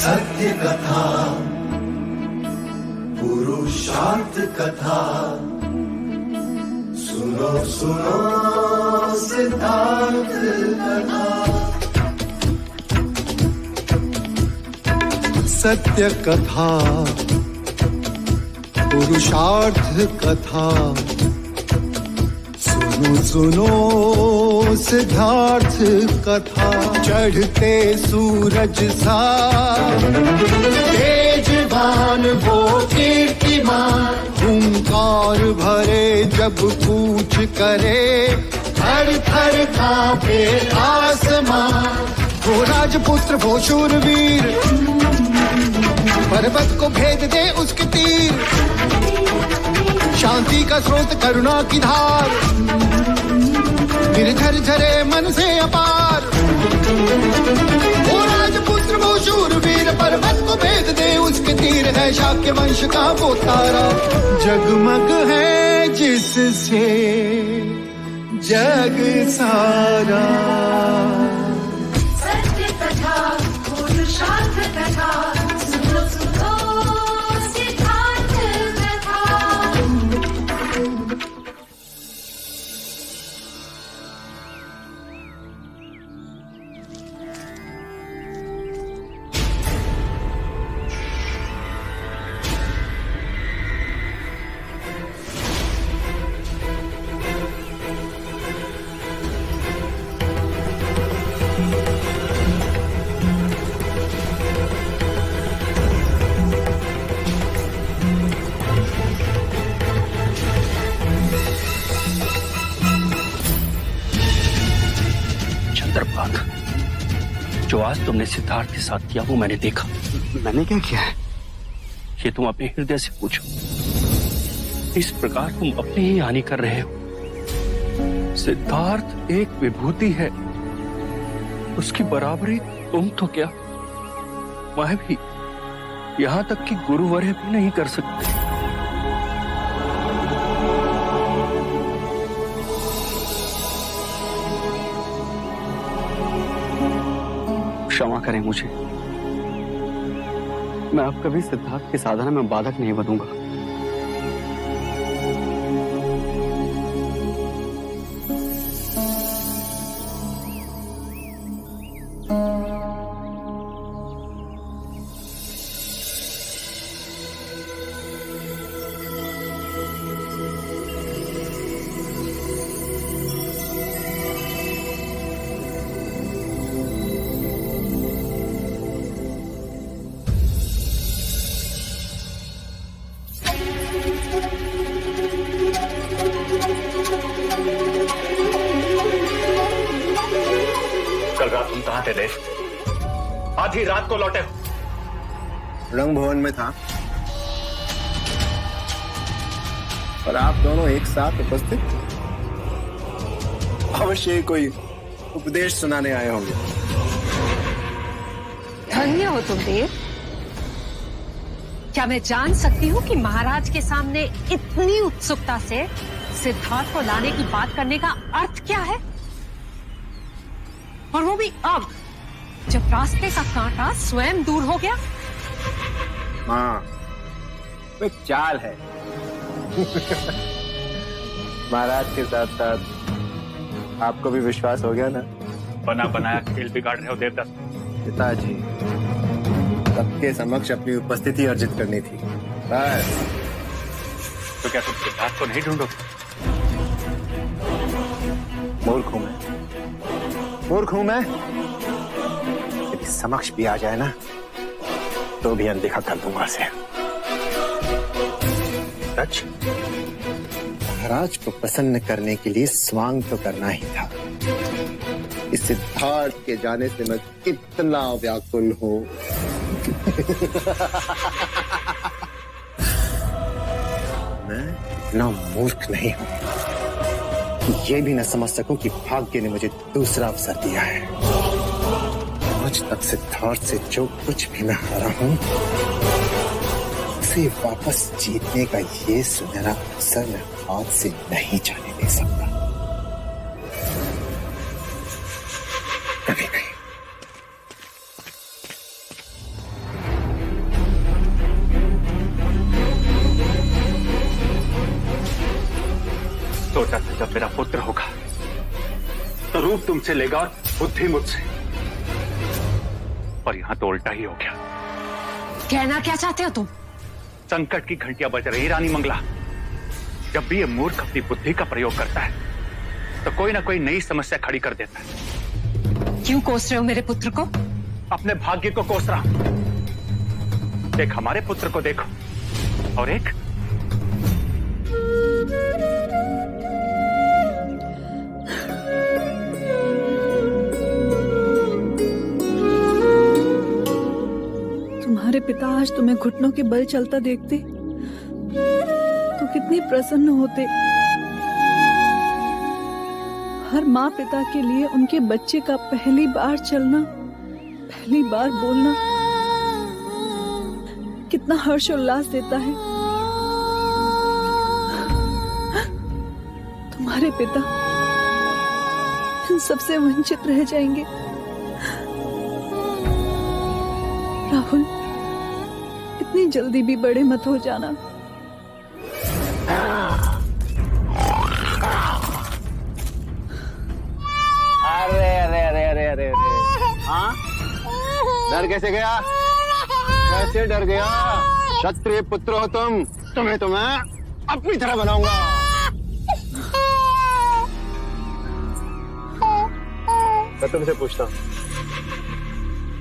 सत्य कथा, पुरुषार्थ कथा, सुनो सुनो सिद्धार्थ कथा। सत्य कथा, पुरुषार्थ कथा, सुनो सुनो सिद्धार्थ कथा। चढ़ते सूरज सा तेजवान वो कीर्तिमान, हुंकार भरे जब कूच करे, थर थर कांपे आसमान। वो राजपुत्र वो शूरवीर, पर्वत को भेद दे उसके तीर, शांति का स्रोत करुणा की धार, निर्झर झरे मन से अपार। वो राजपुत्र वो शूरवीर, पर्वत को भेद दे उसके तीर, है शाक्य वंश का वो तारा, जगमग है जिससे जग सारा। सत्य कथा, पुरुषार्थ कथा, सुनो सुनो सिद्धार्थ कथा। जो आज तुमने सिद्धार्थ के साथ किया वो मैंने देखा। मैंने क्या किया है? ये तुम अपने हृदय से पूछो। इस प्रकार तुम अपनी ही हानि कर रहे हो। सिद्धार्थ एक विभूति है, उसकी बराबरी तुम तो क्या, मैं भी, यहां तक कि गुरुवर्य भी नहीं कर सकते। क्षमा करें मुझे, मैं अब कभी सिद्धार्थ की साधना में बाधक नहीं बनूंगा। कल रात तुम कहां थे देव? आधी रात को लौटे। रंग भवन में था और आप दोनों एक साथ उपस्थित। अवश्य कोई उपदेश सुनाने आए होंगे। धन्य हो तुम देव। क्या मैं जान सकती हूँ कि महाराज के सामने इतनी उत्सुकता से सिद्धार्थ को लाने की बात करने का अर्थ क्या है? और वो भी अब, जब रास्ते का कांटा स्वयं दूर हो गया। हाँ, वो एक चाल है। महाराज के साथ साथ आपको भी विश्वास हो गया ना? बना बनाया खेल बिगाड़ रहे हो देवदत्त। पिताजी, सबके समक्ष अपनी उपस्थिति अर्जित करनी थी बस। तो क्या तुम सिद्धार्थ को नहीं ढूंढोगे? मूर्ख हूं मैं, मूर्ख हूं मैं। यदि समक्ष भी आ जाए ना तो भी अनदेखा कर दूंगा उसे। सच, महाराज को प्रसन्न करने के लिए स्वांग तो करना ही था। इस सिद्धार्थ के जाने से मैं कितना व्याकुल हूं। मैं इतना मूर्ख नहीं हूं कि ये भी न समझ सकूं कि भाग्य ने मुझे दूसरा अवसर दिया है। आज तक सिद्धार्थ से जो कुछ भी मैं हारा हूं, उसे वापस जीतने का ये सुनहरा अवसर मैं हाथ से नहीं जाने दे सकता। कभी नहीं। सोचा था जब मेरा पुत्र होगा तो रूप तुमसे लेगा और बुद्धि मुझसे, और यहां तो उल्टा ही हो गया। कहना क्या चाहते हो तुम? संकट की घंटियां बज रही रानी मंगला। जब भी ये मूर्ख अपनी बुद्धि का प्रयोग करता है तो कोई ना कोई नई समस्या खड़ी कर देता है। क्यों कोस रहे हो मेरे पुत्र को? अपने भाग्य को कोस रहा हूं। एक हमारे पुत्र को देखो और एक तुम्हारे पिता आज तुम्हें घुटनों के बल चलता देखते तो कितनी प्रसन्न होते। हर माँ पिता के लिए उनके बच्चे का पहली बार चलना, पहली बार बोलना कितना हर्ष उल्लास देता है। तुम्हारे पिता इन सबसे वंचित रह जाएंगे। राहुल, इतनी जल्दी भी बड़े मत हो जाना। अरे अरे अरे अरे अरे अरे, हाँ, डर कैसे गया? कैसे डर गया? क्षत्रिय पुत्र हो तुम, तुम्हें तो मैं अपनी तरह बनाऊंगा। मैं तुमसे पूछता हूँ,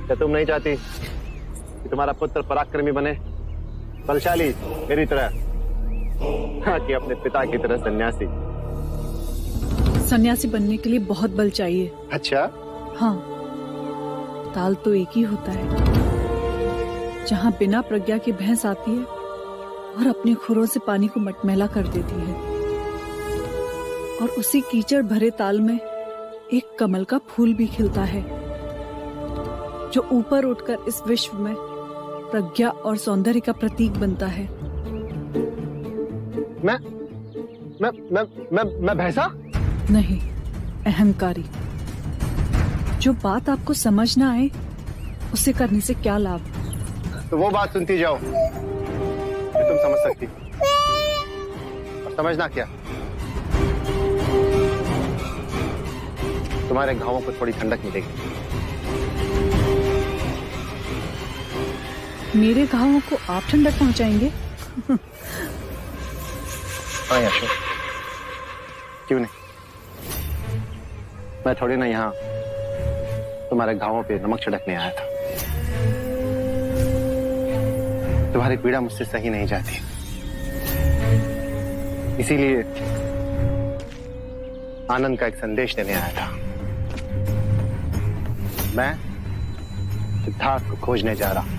क्या तुम नहीं चाहती कि तुम्हारा पुत्र पराक्रमी बने, बलशाली मेरी तरह, हाँ, कि अपने पिता की तरह सन्यासी? सन्यासी बनने के लिए बहुत बल चाहिए। अच्छा, हाँ, ताल तो एक ही होता है। जहाँ बिना प्रज्ञा की भैंस आती है और अपने खुरों से पानी को मटमैला कर देती है, और उसी कीचड़ भरे ताल में एक कमल का फूल भी खिलता है जो ऊपर उठकर इस विश्व में प्रज्ञा और सौंदर्य का प्रतीक बनता है। मैं भैंसा? नहीं, अहंकारी। जो बात आपको समझ ना आए उसे करने से क्या लाभ? तो वो बात सुनती जाओ कि तुम समझ सकती, और समझना क्या, तुम्हारे घावों को थोड़ी ठंडक मिलेगी। मेरे घावों को आप ठंडक पहुंचाएंगे? हाँ यशो, क्यों नहीं। मैं थोड़ी ना यहाँ तुम्हारे घावों पे नमक छिड़कने आया था। तुम्हारी पीड़ा मुझसे सही नहीं जाती, इसीलिए आनंद का एक संदेश देने आया था। मैं सिद्धार्थ को खोजने जा रहा हूं।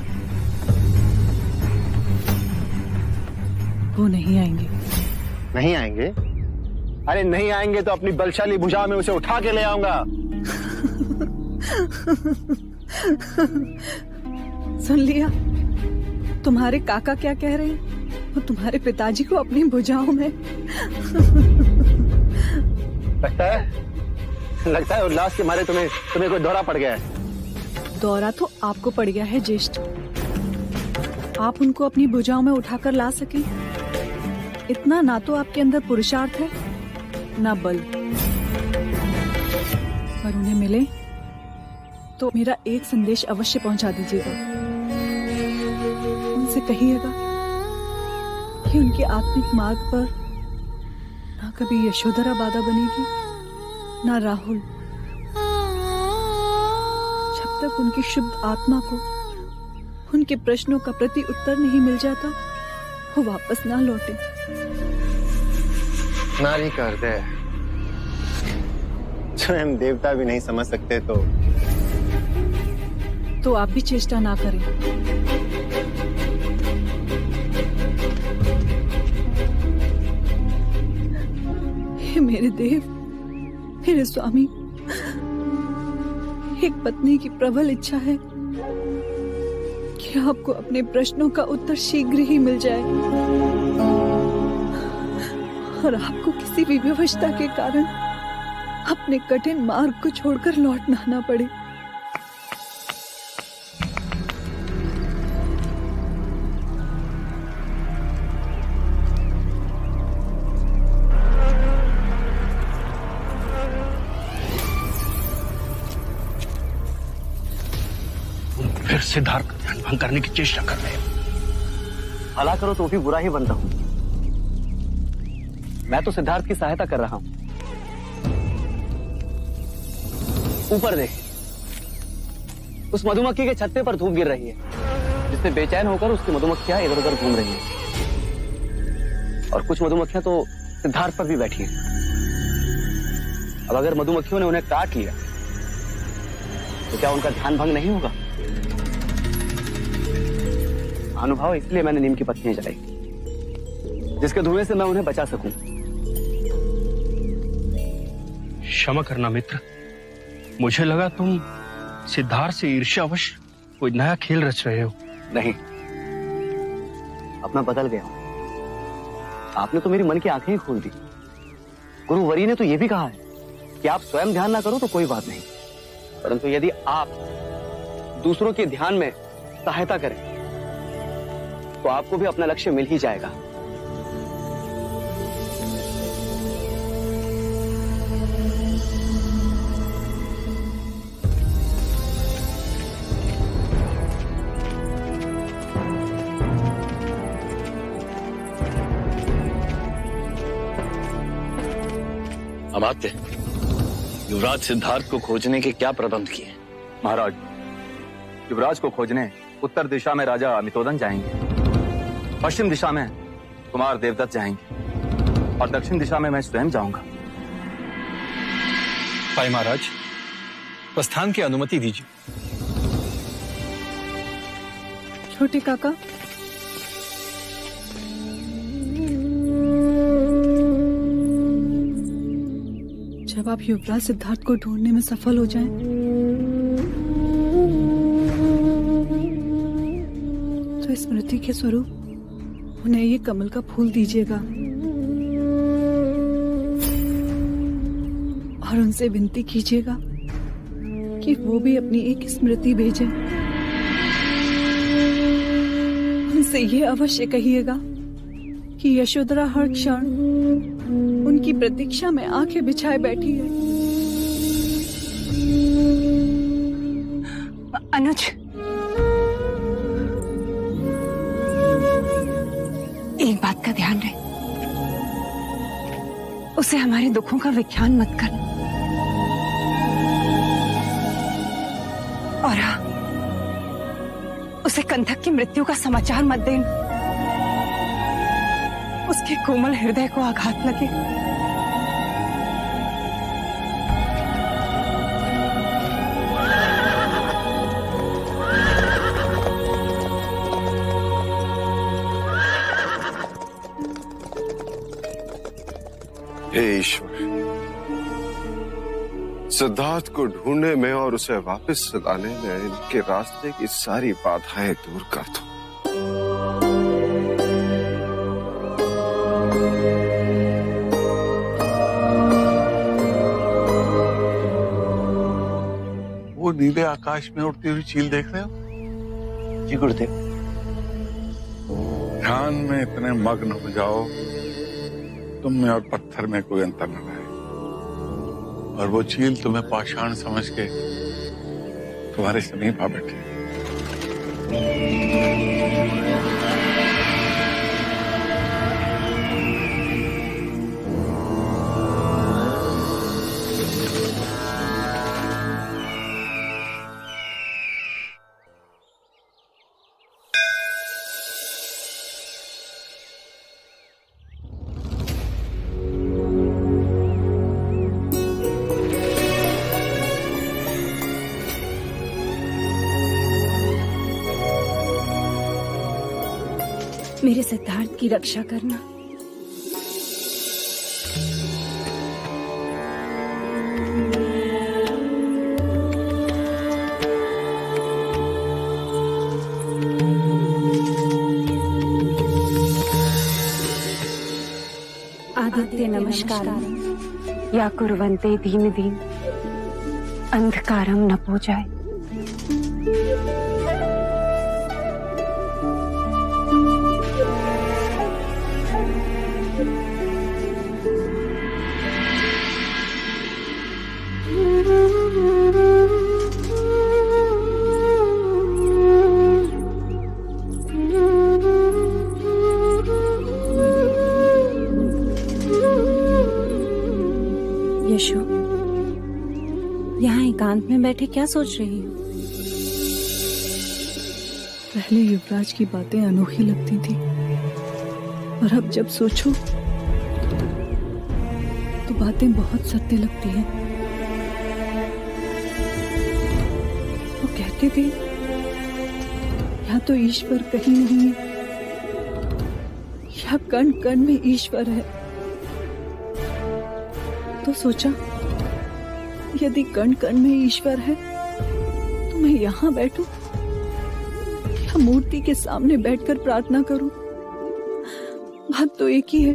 वो नहीं आएंगे। नहीं आएंगे? अरे नहीं आएंगे तो अपनी बलशाली भुजा में उसे उठा के ले आऊंगा। सुन लिया? तुम्हारे काका क्या कह रहे हैं? वो तुम्हारे पिताजी को अपनी भुजाओं में। लगता है उल्लास के मारे तुम्हें कोई दौरा पड़ गया है। दौरा तो आपको पड़ गया है ज्येष्ठ। आप उनको अपनी भुजाओं में उठाकर ला सके, इतना ना तो आपके अंदर पुरुषार्थ है ना बल। पर उन्हें मिले तो मेरा एक संदेश अवश्य पहुंचा दीजिएगा। उनसे कहिएगा कि उनके आत्मिक मार्ग पर ना कभी यशोधरा बाधा बनेगी ना राहुल। जब तक उनकी शुद्ध आत्मा को उनके प्रश्नों का प्रति उत्तर नहीं मिल जाता, वो वापस ना लौटे। नारी का हृदय स्वयं देवता भी नहीं समझ सकते तो आप भी चेष्टा ना करें। हे मेरे देव, मेरे स्वामी, एक पत्नी की प्रबल इच्छा है कि आपको अपने प्रश्नों का उत्तर शीघ्र ही मिल जाए और आपको किसी भी विवशता के कारण अपने कठिन मार्ग को छोड़कर लौटना ना पड़े। सिद्धार्थ का ध्यान भंग करने की चेष्टा कर रहे हो। भला करो तो भी बुरा ही बनता हूं। मैं तो सिद्धार्थ की सहायता कर रहा हूं। ऊपर देख, उस मधुमक्खी के छत्ते पर धूप गिर रही है, जिससे बेचैन होकर उसकी मधुमक्खियां इधर उधर घूम रही हैं। और कुछ मधुमक्खियां तो सिद्धार्थ पर भी बैठी हैं। अब अगर मधुमक्खियों ने उन्हें काट लिया तो क्या उनका ध्यान भंग नहीं होगा? अनुभव, इसलिए मैंने नीम की पत्तियां जलाई, जिसके धुएं से मैं उन्हें बचा सकूं। क्षमा करना मित्र, मुझे लगा तुम सिद्धार्थ से ईर्ष्यावश कोई नया खेल रच रहे हो। नहीं, अब मैं बदल गया हूं। आपने तो मेरी मन की आंखें ही खोल दी। गुरुवरी ने तो यह भी कहा है कि आप स्वयं ध्यान ना करो तो कोई बात नहीं, परंतु यदि आप दूसरों के ध्यान में सहायता करें तो आपको भी अपना लक्ष्य मिल ही जाएगा। अमात्य, युवराज सिद्धार्थ को खोजने के क्या प्रबंध किए? महाराज, युवराज को खोजने उत्तर दिशा में राजा अमितोदन जाएंगे, पश्चिम दिशा में कुमार देवदत्त जाएंगे और दक्षिण दिशा में मैं स्वयं जाऊंगा। भाई महाराज, प्रस्थान की अनुमति दीजिए। छोटे काका, जब आप युवराज सिद्धार्थ को ढूंढने में सफल हो जाएं, तो स्मृति के स्वरूप उन्हें ये कमल का फूल दीजिएगा और उनसे विनती कीजिएगा कि वो भी अपनी एक स्मृति भेजें। उनसे ये अवश्य कहिएगा कि यशोधरा हर क्षण उनकी प्रतीक्षा में आंखें बिछाए बैठी है। अनुज, एक बात का ध्यान रहे, उसे हमारे दुखों का विख्यान मत कर। और हाँ, उसे कंधक की मृत्यु का समाचार मत देना। उसके कोमल हृदय को आघात लगे। हे ईश्वर, सिद्धार्थ को ढूंढने में और उसे वापस लाने में इनके रास्ते की सारी बाधाएं दूर कर दो। वो नीले आकाश में उड़ती हुई चील देख रहे हो? जी गुरुदेव। ध्यान में इतने मग्न हो जाओ तुम में और पत्थर में कोई अंतर न रहे, और वो चील तुम्हें पाषाण समझ के तुम्हारे समीप आ बैठे। मेरे सिद्धार्थ की रक्षा करना। आदित्य नमस्कार या कुर्वन्ते दीन दीन अंधकारम न पूजाए। एकांत में बैठे क्या सोच रही हो? पहले युवराज की बातें अनोखी लगती थी, और अब जब सोचो तो बातें बहुत सत्य लगती हैं। वो कहते थे या तो ईश्वर कहीं नहीं है, या कण कण में ईश्वर है। तो सोचा, यदि कण कण में ईश्वर है तो मैं यहाँ बैठूं या मूर्ति के सामने बैठकर प्रार्थना करूं? बात तो एक ही है।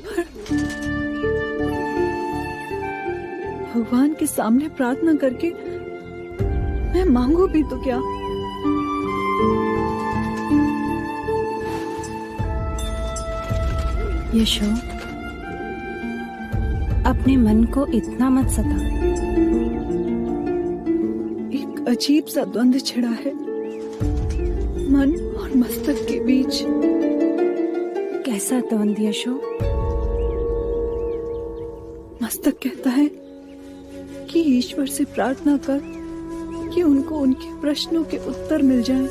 पर भगवान के सामने प्रार्थना करके मैं मांगू भी तो क्या? यशो, अपने मन को इतना मत सता। एक अजीब सा द्वंद्व छिड़ा है मन और मस्तक के बीच। कैसा द्वंद्व यशो? मस्तक कहता है कि ईश्वर से प्रार्थना कर कि उनको उनके प्रश्नों के उत्तर मिल जाएं,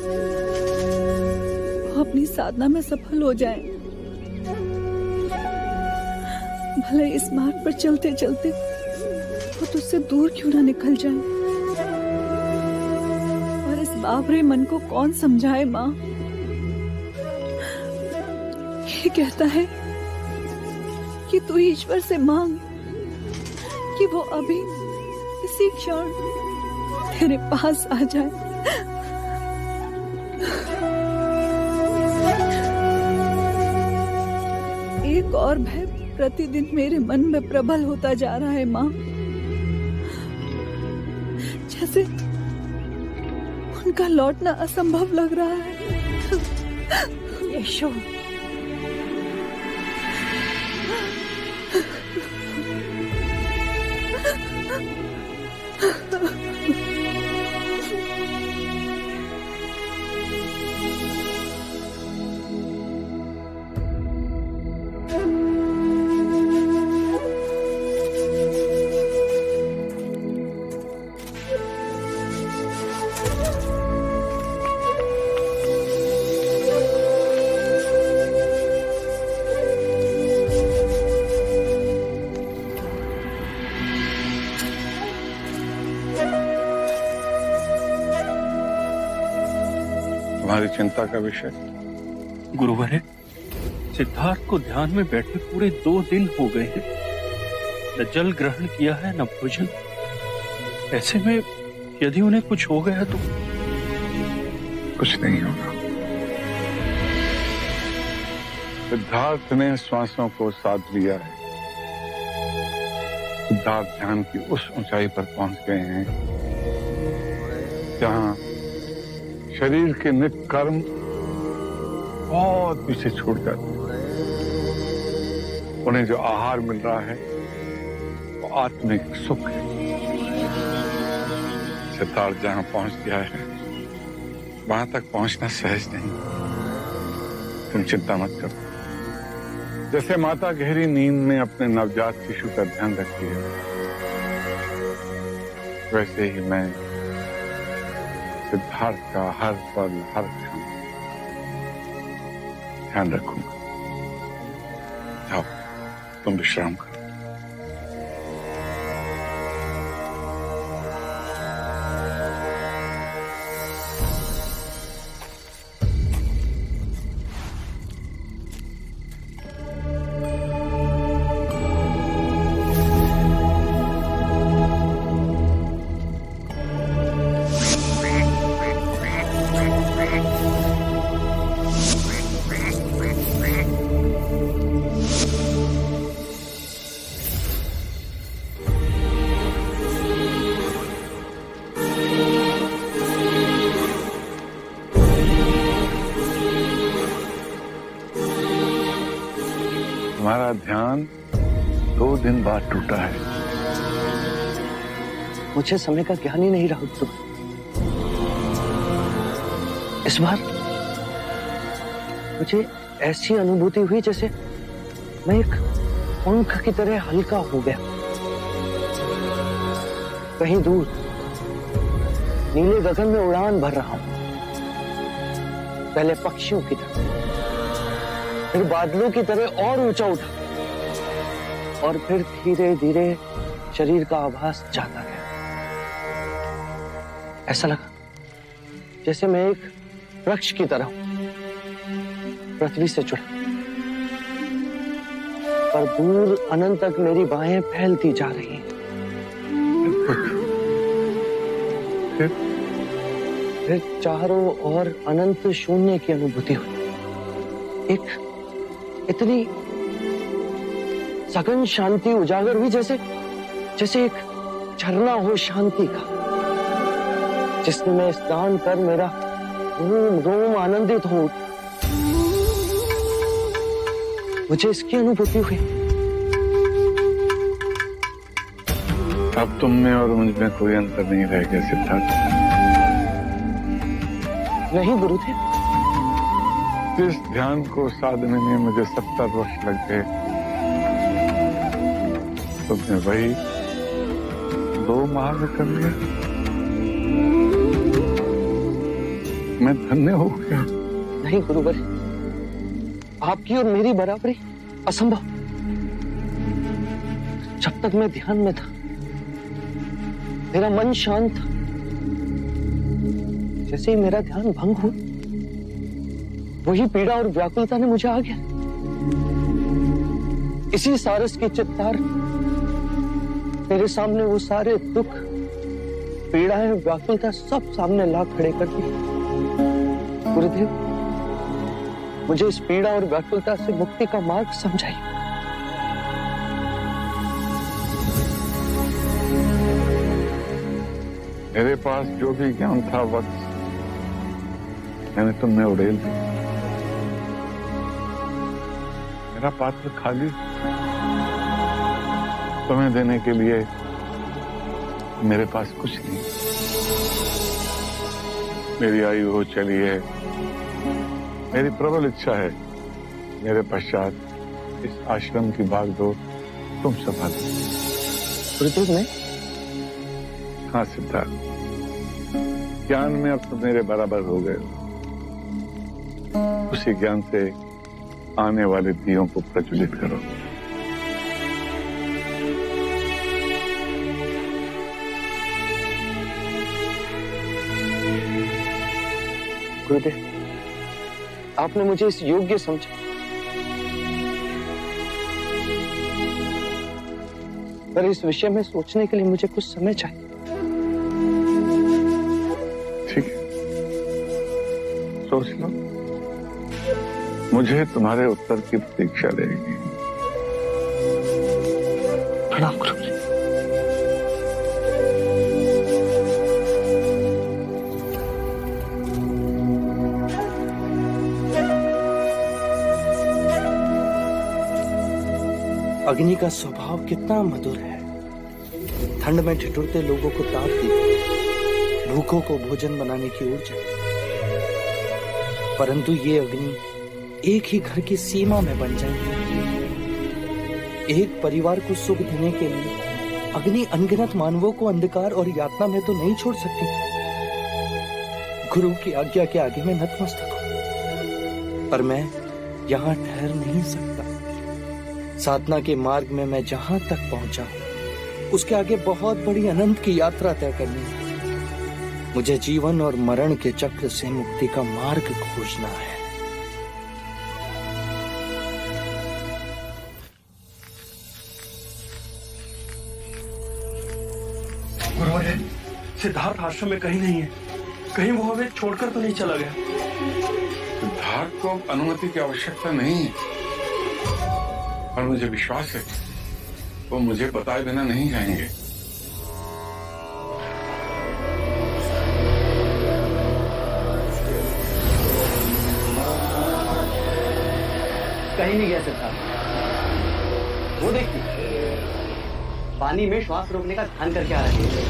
वो अपनी साधना में सफल हो जाएं। भले इस मार्ग पर चलते चलते वो तुझसे दूर क्यों ना निकल जाए। और इस बावरे मन को कौन समझाए माँ? ये कहता है कि तू ईश्वर से मांग कि वो अभी इसी क्षण तेरे पास आ जाए। एक और भय प्रतिदिन मेरे मन में प्रबल होता जा रहा है माँ, जैसे उनका लौटना असंभव लग रहा है। यशो, तुम्हारी चिंता का विषय? गुरुवर, सिद्धार्थ को ध्यान में बैठे पूरे 2 दिन हो गए हैं। न जल ग्रहण किया है न भोजन। ऐसे में यदि उन्हें कुछ हो गया तो? कुछ नहीं होगा। सिद्धार्थ ने श्वासों को साध लिया है। सिद्धार्थ ध्यान की उस ऊंचाई पर पहुंच गए हैं जहां शरीर के नित्य कर्म बहुत पीछे छूट जाते हैं। उन्हें जो आहार मिल रहा है वो आत्मिक सुख है। सिद्धार्थ जहां पहुंच गया है वहां तक पहुंचना सहज नहीं। तुम चिंता मत करो। जैसे माता गहरी नींद में अपने नवजात शिशु का ध्यान रखती है, वैसे ही मैं सिद्धार्थ का हर पल हर क्षण ध्यान रखूंगा। जाओ, तुम विश्राम करो। तुम्हारा ध्यान 2 दिन बाद टूटा है। मुझे समय का ज्ञान ही नहीं रहा उत्सुक। इस बार मुझे ऐसी अनुभूति हुई जैसे मैं एक पंख की तरह हल्का हो गया। कहीं दूर नीले गगन में उड़ान भर रहा हूं, पहले पक्षियों की तरह, फिर बादलों की तरह और ऊंचा उठा, और फिर धीरे धीरे शरीर का आभास जाता गया। ऐसा लगा जैसे मैं एक वृक्ष की तरह पृथ्वी से जुड़ा, पर दूर अनंत तक मेरी बाहें फैलती जा रही हैं। फिर चारों ओर अनंत शून्य की अनुभूति हुई। एक इतनी सघन शांति उजागर हुई, जैसे एक झरना हो शांति का, जिसमें स्नान कर मेरा रोम रोम आनंदित हो। मुझे इसकी अनुभूति हुई। अब तुम में और मुझ में कोई अंतर नहीं रह गया सिद्धार्थ। नहीं गुरुदेव। इस ध्यान को साधने में मुझे 70 वर्ष लग गए, तुमने वही 2 माह में कर लिया। मैं धन्य हो गया। नहीं गुरुवर, आपकी और मेरी बराबरी असंभव। जब तक मैं ध्यान में था, मेरा मन शांत था। जैसे ही मेरा ध्यान भंग हुआ, वही पीड़ा और व्याकुलता ने मुझे आ गया। इसी सारस की चित्तार मेरे सामने वो सारे दुख, पीड़ाएं, व्याकुलता सब सामने ला खड़े कर दी। गुरुदेव, मुझे इस पीड़ा और व्याकुलता से मुक्ति का मार्ग समझाइए। मेरे पास जो भी ज्ञान था वक्त मैंने तुमने उड़ेल दिया। मेरा पात्र खाली, तुम्हें देने के लिए मेरे पास कुछ नहीं। मेरी आयु हो चली है, मेरी प्रबल इच्छा है मेरे पश्चात इस आश्रम की भागदौड़ तुम संभालो। गुरुदेव में? हाँ सिद्धार्थ, ज्ञान में अब तुम मेरे बराबर हो गए हो। उसी ज्ञान से आने वाले दियों को प्रज्वलित करो। गुरुदेव, आपने मुझे इस योग्य समझा, पर इस विषय में सोचने के लिए मुझे कुछ समय चाहिए। ठीक है, सोच लो। मुझे तुम्हारे उत्तर की प्रतीक्षा रहेगी। प्रणाम गुरुजी। अग्नि का स्वभाव कितना मधुर है। ठंड में ठिठुरते लोगों को ताप देती, भूखों को भोजन बनाने की ऊर्जा। परंतु ये अग्नि एक ही घर की सीमा में बन जाएगी। एक परिवार को सुख देने के लिए अग्नि अनगिनत मानवों को अंधकार और यातना में तो नहीं छोड़ सकती। गुरु की आज्ञा के आगे मैं नतमस्तक हूं, पर मैं यहाँ ठहर नहीं सकता। साधना के मार्ग में मैं जहां तक पहुंचा हूं, उसके आगे बहुत बड़ी अनंत की यात्रा तय करनी है। मुझे जीवन और मरण के चक्र से मुक्ति का मार्ग खोजना है। गुरुवर, सिद्धार्थ आश्रम में कहीं नहीं है। कहीं वो हमें छोड़कर तो नहीं चला गया? सिद्धार्थ को अनुमति की आवश्यकता नहीं है, और मुझे विश्वास है वो मुझे बताए बिना नहीं जाएंगे। कहीं नहीं गया सिद्धार्थ। वो देखती पानी में श्वास रोकने का ध्यान करके आ रही है।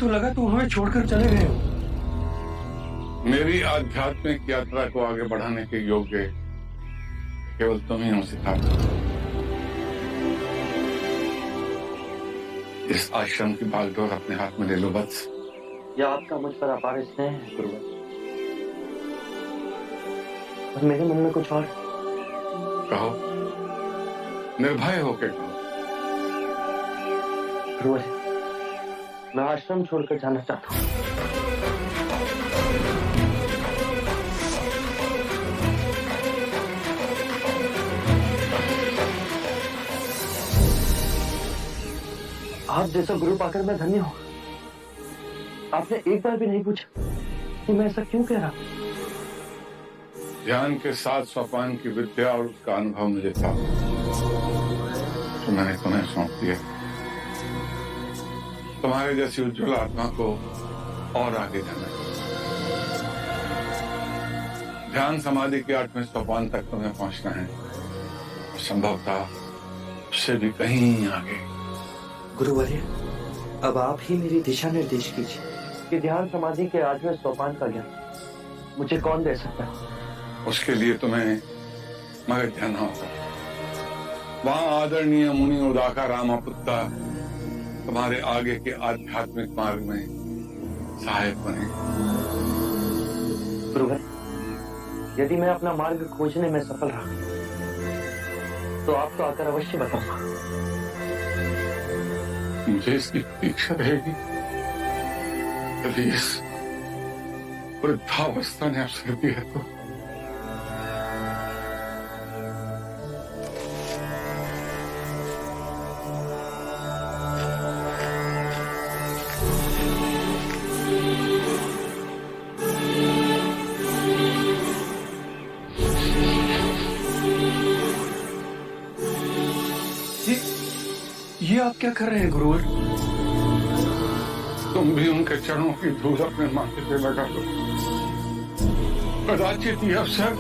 तो लगा तुम हमें छोड़कर चले गए हो। मेरी आध्यात्मिक यात्रा को आगे बढ़ाने के योग्य केवल तुम ही हो सिद्धार्थ। इस आश्रम की बागडोर अपने हाथ में ले लो बस। यह आपका मुझ पर अपार स्नेह है गुरुवर, और मेरे मन में कुछ और। कहो, निर्भय होके कहो। गुरुवर, मैं आश्रम छोड़कर जाना चाहता हूँ। आप जैसा गुरु पाकर मैं धन्य हूं। आपने एक बार भी नहीं पूछा कि मैं ऐसा क्यों कह रहा हूं। ध्यान के साथ सोपान की विद्या और उसका अनुभव मुझे था, तो मैंने तुम्हें सौंप दिया। तुम्हारे जैसी उज्जवल आत्मा को और आगे जाना है। ध्यान समाधि के 8वें सोपान तक तुम्हें पहुंचना है, संभवतः उससे भी कहीं आगे। गुरुवर्य, अब आप ही मेरी दिशा निर्देश कीजिए कि ध्यान समाधि के 8वें सोपान का ज्ञान मुझे कौन दे सकता है। उसके लिए तुम्हें मगध जाना होगा। वहां आदरणीय मुनि उदाका रामापुत्ता तुम्हारे आगे के आध्यात्मिक मार्ग में सहायक बने। गुरुवर, यदि मैं अपना मार्ग खोजने में सफल रहा तो आपको आकर अवश्य बताऊंगा। मुझे इसकी प्रतीक्षा रहेगी। यदि इस वृद्धावस्था ने अवसर दिया तो ये आप क्या कर रहे हैं गुरुवर? तुम भी उनके चरणों की धूल अपने माथे पे लगा दो। कदाचित ये अवसर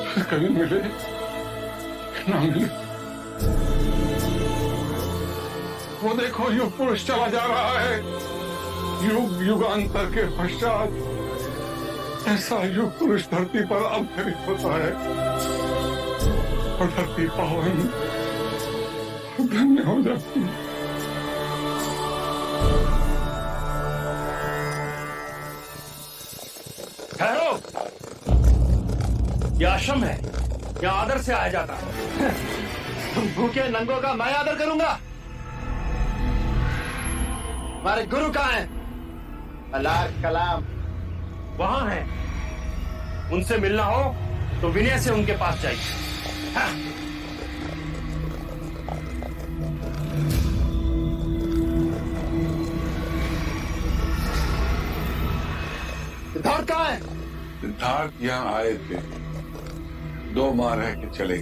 फिर कभी मिले ना मिले। वो देखो, युग पुरुष चला जा रहा है। युग युगांतर के पश्चात ऐसा युग पुरुष धरती पर अवतरित होता है और धरती पावन धन्य हो जाती है। ठहरो, यह आश्रम है, यहाँ आदर से आया जाता है। तुम भूखे नंगों का मैं आदर करूंगा? हमारे गुरु कहाँ हैं? अलार कलाम वहां हैं। उनसे मिलना हो तो विनय से उनके पास जाइए। हाँ। सिद्धार्थ कहाँ है? सिद्धार्थ यहाँ आए थे, 2 माह रह के चले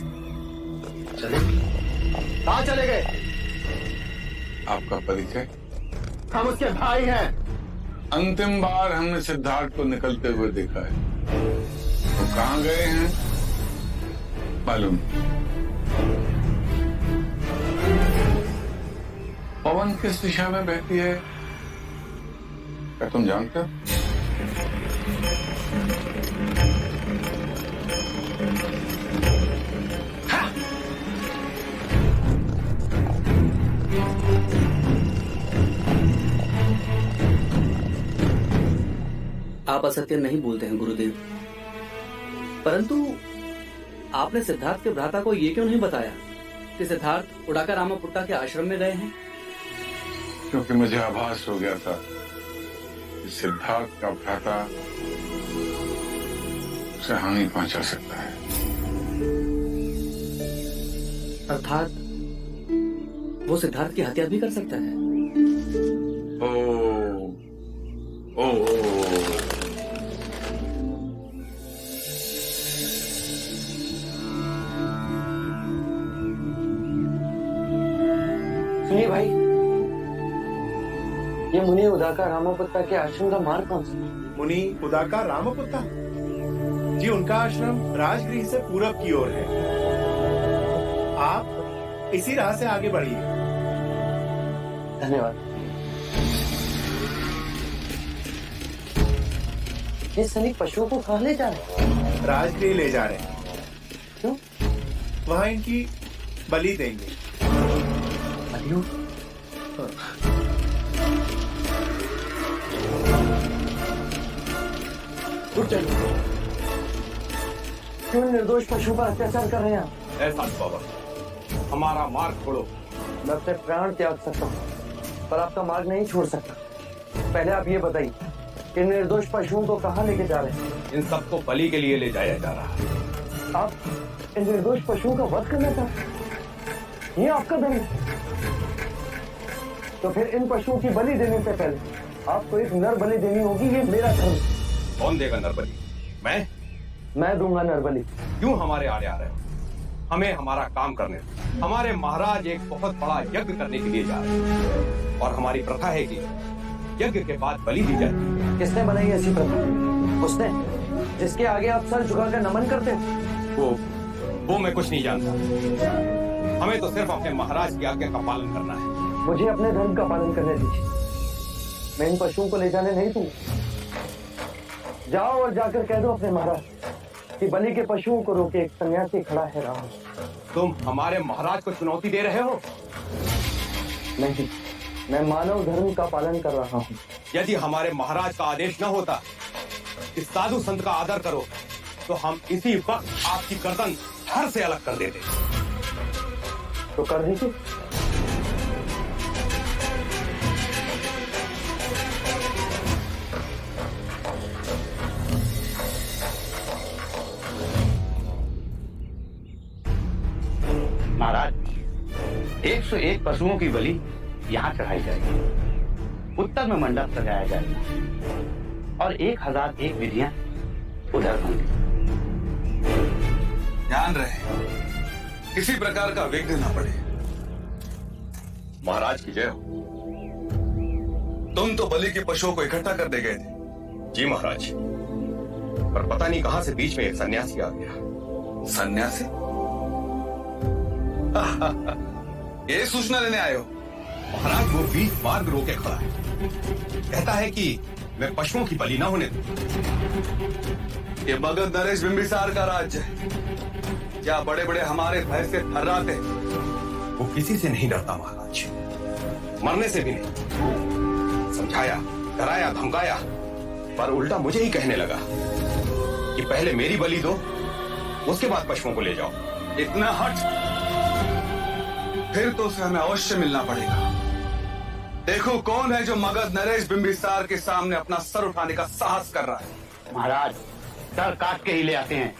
कहाँ चले गए? आपका परिचय? हम उसके भाई हैं। अंतिम बार हमने सिद्धार्थ को निकलते हुए देखा है। वो कहाँ गए हैं मालूम? पवन किस दिशा में बहती है क्या तुम जानते हो? आप असत्य नहीं बोलते हैं गुरुदेव, परंतु आपने सिद्धार्थ के भ्राता को ये क्यों नहीं बताया कि सिद्धार्थ उड़ाका रामापुट्टा के आश्रम में गए हैं? क्योंकि मुझे आभास हो गया था कि सिद्धार्थ का भ्राता उसे हानि पहुंचा सकता है। अर्थात वो सिद्धार्थ की हत्या भी कर सकता है। ओ, ओ, ओ। सुनिए भाई, ये मुनि उदाका रामापुत्ता के आश्रम का मार्ग कौन सा? मुनि उदाका रामापुत्ता जी, उनका आश्रम राजगृह से पूरब की ओर है। आप इसी राह से आगे बढ़िए। धन्यवाद। ये सैनिक पशुओं को कहाँ ले जा रहे हैं? राजगृह ले जा रहे हैं। क्यों? वहां इनकी बलि देंगे। बलियों? क्यों निर्दोष पशुओं पर अत्याचार कर रहे हैं आप? ऐसा बाबा, हमारा मार्ग छोड़ो। मैं अपने प्राण त्याग सकता हूँ, पर आपका मार्ग नहीं छोड़ सकता। पहले आप ये बताइए कि निर्दोष पशुओं को कहाँ लेके जा रहे हैं? इन सबको बलि के लिए ले जाया जा रहा है। आप इन निर्दोष पशुओं का वध करना चाहते हैं? ये आपका धर्म है। तो फिर इन पशुओं की बलि देने से पहले आपको एक नर बलि देनी होगी। ये मेरा धर्म। कौन देगा नर बलि? मैं दूंगा नर बलि। क्यों हमारे आड़े आ रहे हो? हमें हमारा काम करने दो। हमारे महाराज एक बहुत बड़ा यज्ञ करने के लिए जा रहे हैं और हमारी प्रथा है कि यज्ञ के बाद बलि दी जाए। किसने बनाई ऐसी प्रथा? उसने जिसके आगे आप सर झुकाकर नमन करते हो? वो मैं कुछ नहीं जानता। हमें तो सिर्फ अपने महाराज की आज्ञा का पालन करना है। मुझे अपने धर्म का पालन करने दीजिए। मैं इन पशुओं को ले जाने नहीं दूंगा। जाओ और जाकर कह दो अपने महाराज कि बलि के पशुओं को रोके एक सन्यासी खड़ा है रहा। तुम हमारे महाराज को चुनौती दे रहे हो? नहीं, मैं मानव धर्म का पालन कर रहा हूँ। यदि हमारे महाराज का आदेश न होता कि साधु संत का आदर करो, तो हम इसी वक्त आपकी गर्दन धड़ से अलग कर देते। तो कर दीजिए। महाराज, 101 पशुओं की बलि यहाँ चढ़ाई जाएगी। उत्तर में मंडप सजाया जाएगा और 1001 विधियां उधर होंगी। ध्यान रहे किसी प्रकार का विघ्न न पड़े। महाराज की जय हो। तुम तो बलि के पशुओं को इकट्ठा कर दे गए थे। जी महाराज, पर पता नहीं कहां से बीच में एक सन्यासी आ गया। सन्यासी? ये सूचना लेने आए हो? महाराज, वो बीच मार्ग रोके खड़ा है। कहता है कि मैं पशुओं की बलि न होने दूं। ये मगध नरेश बिंबिसार का राज्य है। क्या बड़े बड़े हमारे भय से थर्राते? वो किसी से नहीं डरता महाराज, मरने से भी नहीं। समझाया, डराया, धमकाया, पर उल्टा मुझे ही कहने लगा कि पहले मेरी बलि दो, उसके बाद पशुओं को ले जाओ। इतना हट? फिर तो उसे हमें अवश्य मिलना पड़ेगा। देखो कौन है जो मगध नरेश बिंबिसार के सामने अपना सर उठाने का साहस कर रहा है। महाराज, सर काट के ही ले आते हैं।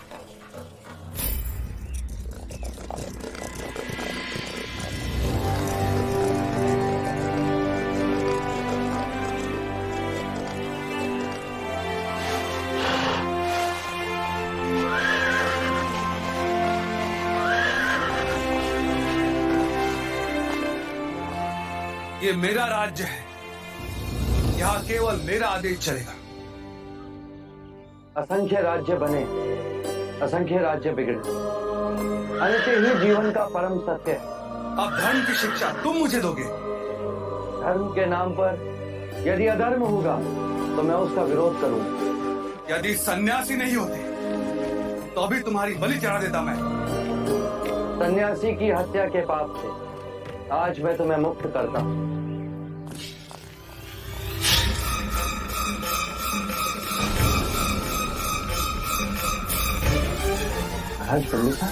ये मेरा राज्य है, यहाँ केवल मेरा आदेश चलेगा। असंख्य राज्य बने, असंख्य राज्य बिगड़े, अंत ही जीवन का परम सत्य है। अब धर्म की शिक्षा तुम मुझे दोगे? धर्म के नाम पर यदि अधर्म होगा तो मैं उसका विरोध करूंगा। यदि सन्यासी नहीं होते तो अभी तुम्हारी बलि चढ़ा देता मैं। सन्यासी की हत्या के पाप से आज मैं तुम्हें मुक्त करता हूं। आज पंडिता,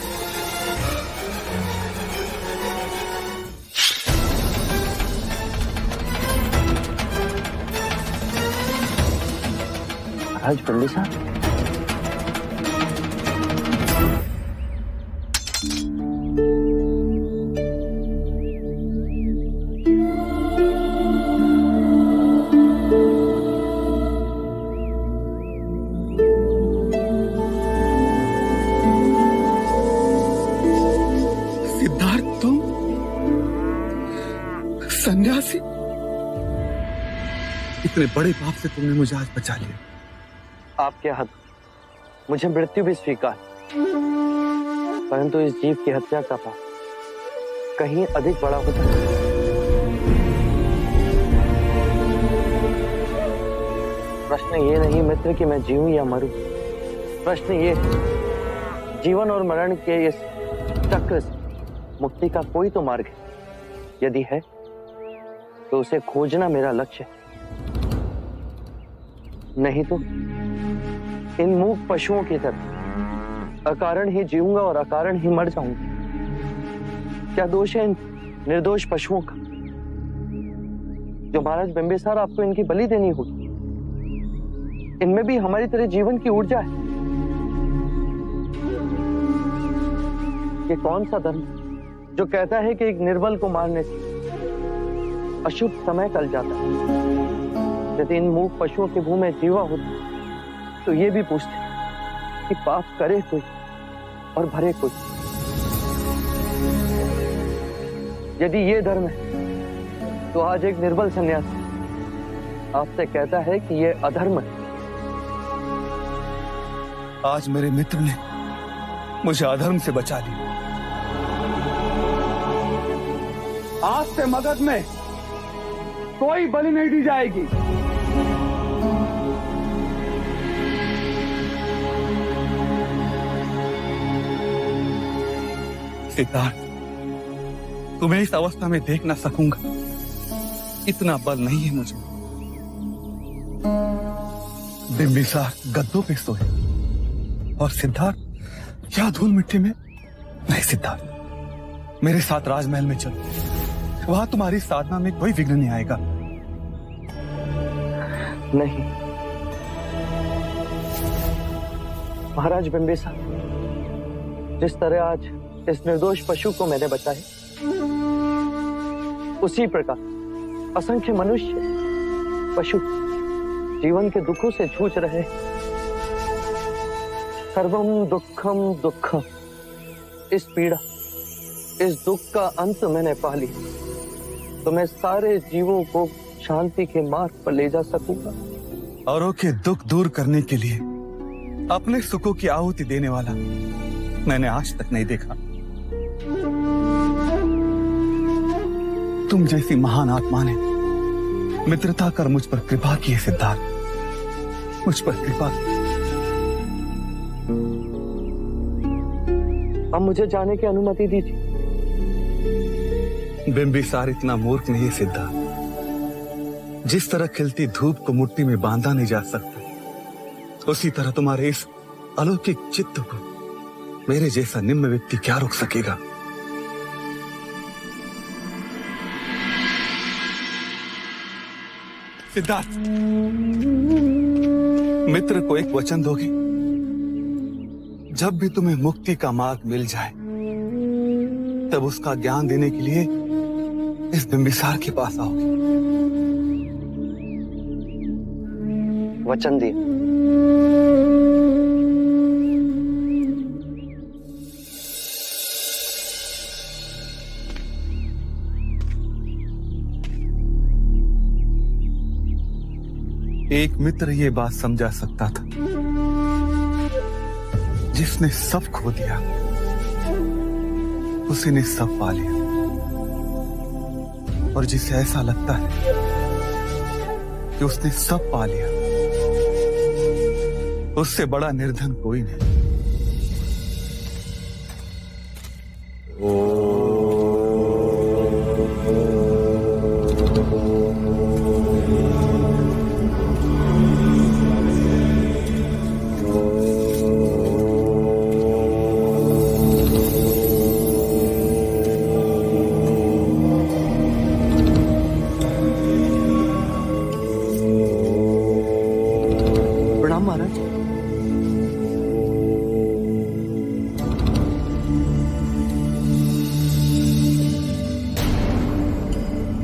आज पंडिता, सन्यासी? इतने बड़े पाप से तुमने मुझे आज बचा लिया। आपके हद मुझे मृत्यु भी स्वीकार, परंतु इस जीव की हत्या का पाप कहीं अधिक बड़ा होता है। प्रश्न ये नहीं मित्र कि मैं जीऊं या मरूं। प्रश्न ये, जीवन और मरण के इस चक्र से मुक्ति का कोई तो मार्ग है। यदि है तो उसे खोजना मेरा लक्ष्य है। नहीं तो इन मूक पशुओं की तरह अकारण ही जीऊंगा और अकारण ही मर जाऊंगा। क्या दोष है इन निर्दोष पशुओं का जो महाराज बिंबिसार आपको इनकी बलि देनी होगी? इनमें भी हमारी तरह जीवन की ऊर्जा है। ये कौन सा धर्म जो कहता है कि एक निर्बल को मारने से अशुभ समय टल जाता है? यदि इन मूक पशुओं के मुंह में जीवा होती तो ये भी पूछते कि पाप करे कोई और भरे कोई। यदि ये धर्म है तो आज एक निर्बल सन्यासी आपसे कहता है कि ये अधर्म है। आज मेरे मित्र ने मुझे अधर्म से बचा लिया। आज से मगध में कोई बलि नहीं दी जाएगी। सिद्धार्थ, तुम्हें इस अवस्था में देख ना सकूंगा, इतना बल नहीं है मुझे। बिंबिसार गद्दों पे सोए और सिद्धार्थ क्या धूल मिट्टी में। नहीं सिद्धार्थ, मेरे साथ राजमहल में चलो, वहां तुम्हारी साधना में कोई विघ्न नहीं आएगा। नहीं महाराज बिंबिसार, जिस तरह आज इस निर्दोष पशु को मैंने बचाया, उसी प्रकार असंख्य मनुष्य पशु जीवन के दुखों से जूझ रहे। सर्वम दुखम दुखम, इस पीड़ा इस दुख का अंत मैंने पा लिया तो मैं सारे जीवों को शांति के मार्ग पर ले जा सकूंगा। औरों के दुख दूर करने के लिए अपने सुखों की आहुति देने वाला मैंने आज तक नहीं देखा। तुम जैसी महान आत्मा ने मित्रता कर मुझ पर कृपा की है सिद्धार्थ, मुझ पर कृपा। अब मुझे जाने की अनुमति दीजिए। बिंबिसार इतना मूर्ख नहीं है सिद्धार्थ। जिस तरह खिलती धूप को मुट्ठी में बांधा नहीं जा सकता, उसी तरह तुम्हारे इस अलौकिक चित्त को मेरे जैसा निम्न व्यक्ति क्या रोक सकेगा? सिद्धार्थ, मित्र को एक वचन दोगे? जब भी तुम्हें मुक्ति का मार्ग मिल जाए तब उसका ज्ञान देने के लिए इस बिंबिसार के पास आओगे। वचन दिए। एक मित्र ये बात समझा सकता था जिसने सब खो दिया उसी ने सब पा लिया, और जिसे ऐसा लगता है कि उसने सब पा लिया, उससे बड़ा निर्धन कोई नहीं।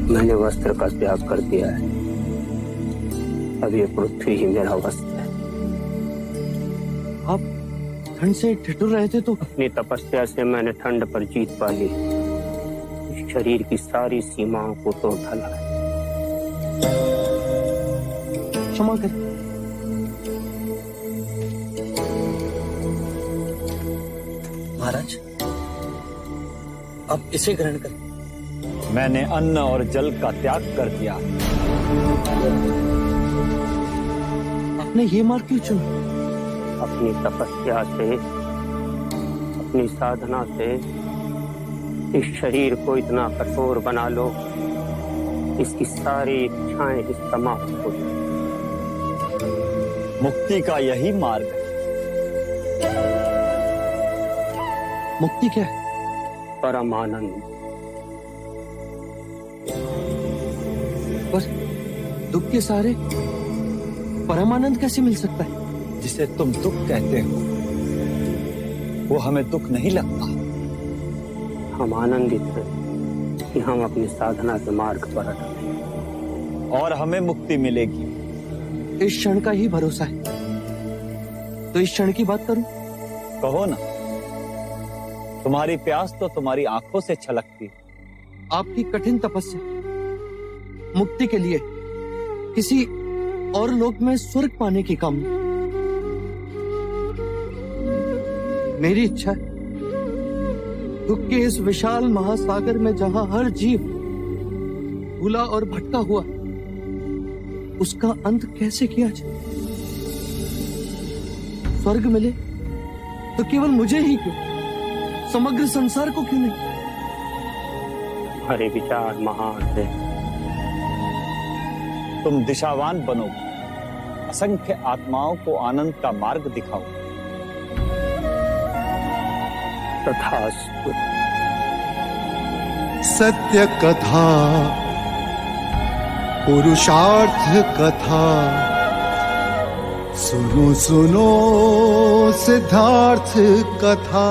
मैंने वस्त्र का त्याग कर दिया है, अब ये पृथ्वी ही मेरा वस्त्र है। आप ठंड से ठिठुर रहे थे तो अपनी तपस्या से मैंने ठंड पर जीत पा ली। शरीर की सारी सीमाओं को तोड़ डाला है। क्षमा करें। महाराज, अब इसे ग्रहण करें। मैंने अन्न और जल का त्याग कर दिया। आपने ये मार्ग क्यों चुना? अपनी तपस्या से, अपनी साधना से इस शरीर को इतना कठोर बना लो, इसकी सारी इच्छाएं समाप्त हो जाए। मुक्ति का यही मार्ग है। मुक्ति क्या है? परमानंद। बस दुख के सहारे परमानंद कैसे मिल सकता है? जिसे तुम दुख कहते हो वो हमें दुख नहीं लगता। हम आनंदित हैं कि हम अपनी साधना के मार्ग पर अटल हैं और हमें मुक्ति मिलेगी। इस क्षण का ही भरोसा है, तो इस क्षण की बात करूं? कहो ना। तुम्हारी प्यास तो तुम्हारी आंखों से छलकती है। आपकी कठिन तपस्या मुक्ति के लिए किसी और लोक में स्वर्ग पाने की कामना। मेरी इच्छा है दुख के इस विशाल महासागर में जहां हर जीव भूला और भटका हुआ, उसका अंत कैसे किया जाए। स्वर्ग मिले तो केवल मुझे ही क्यों, समग्र संसार को क्यों नहीं? हमारे विचार महान है। तुम दिशावान बनोगे, असंख्य आत्माओं को आनंद का मार्ग दिखाओ। तथास्तु। सत्य कथा, पुरुषार्थ कथा, सुनो सुनो सिद्धार्थ कथा।